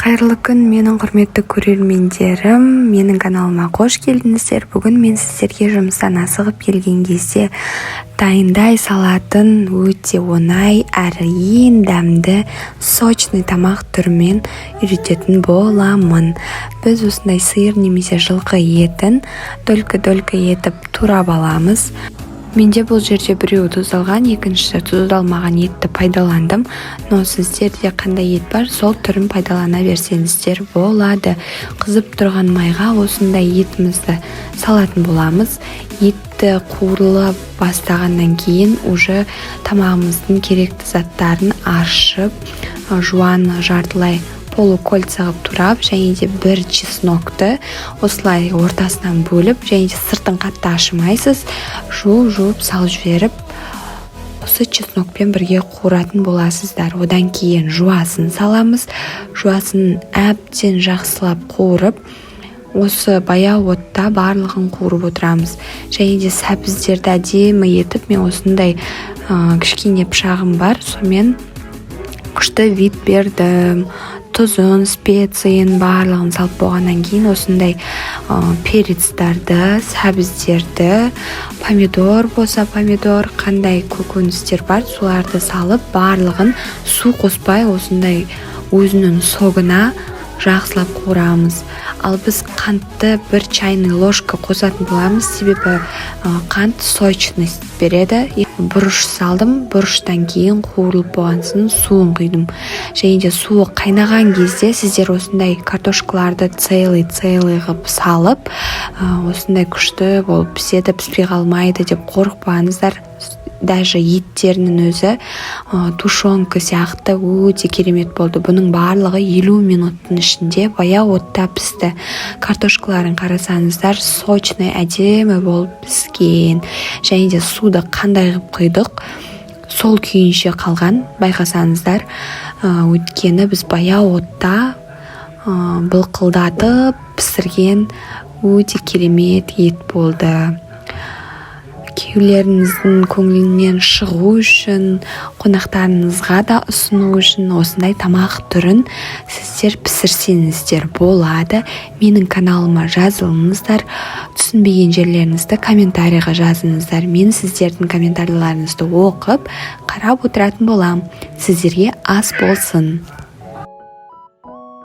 Қайырлы күн, менің құрметті көрермендерім, менің каналыма қош келдіңіздер. Бүгін мен сіздерге жұмыстан асығып келген кезде дайындай салатын өте оңай әрі ең дәмді сочный тамақ түрімен үйрететін боламын. Біз осындай сиыр немесе жылқы етін долька-долька етіп турап аламыз. Менде бұл жерде біреуі тұздалған, екіншісі тұздалмаған етті пайдаландым. Но сіздерде қандай ет бар, сол түрін пайдалана берсеңіздер болады. Қызып тұрған майға осындай етімізді салатын боламыз. Етті қуырыла бастағаннан кейін уже тамағымыздың керекті заттарын аршып, жуан жартылай полукольца қылып турап, және де бір чеснокты осылай ортасынан бөліп, және де сыртын қатты ашымайсыз, жуып салып жіберіп, осы чеснокпен бірге қуыратын боласыздар. Одан кейін жуасын саламыз. Жуасын әбден жақсылап қуырып, осы баяу отта барлығын қуырып отырамыз. Және де сәбіздерді әдемі етіп, мен осындай кішкене пышағым бар, сонымен күшті вид бердім. Тұзын, специян барлығын салып болғаннан кейін осындай перецтарды, сәбіздерді, помидор болса помидор, қандай көкөністер бар, соларды салып барлығын су қоспай осындай өзінің согына жақсылап қуырамыз. Ал біз қантты бір чайный ложка қосатын боламыз, себебі қант сочность береді. Бұрыш салдым, бұрыштан кейін қуырылып болғансын суын құйдым. Және де суы қайнаған кезде сіздер осындай картошкаларды целый қылып салып, осындай күшті болып піседі, піспей қалмайды деп қорықпаңыздар. Даже еттерінің өзі тушенка сияқты өте керемет болды. Бұның барлығы 50 минуттың ішінде баяу отта пісті. Картошкаларын қарасаңыздар, сочный әдемі болып піскен. Және де суды қандай қылып құйдық, сол күйінше қалған, байқасаңыздар. Өйткені біз баяу отта былқылдатып пісірген өте керемет ет болды. Күйеулеріңіздің көңілінен шығу үшін, қонақтарыңызға да ұсыну үшін осындай тамақ түрін сіздер пісірсеңіздер болады. Менің каналыма жазылыңыздар, түсінбеген жерлеріңізді комментарийға жазыңыздар. Мен сіздердің комментарийларыңызды оқып, қарап отыратын болам. Сіздерге ас болсын.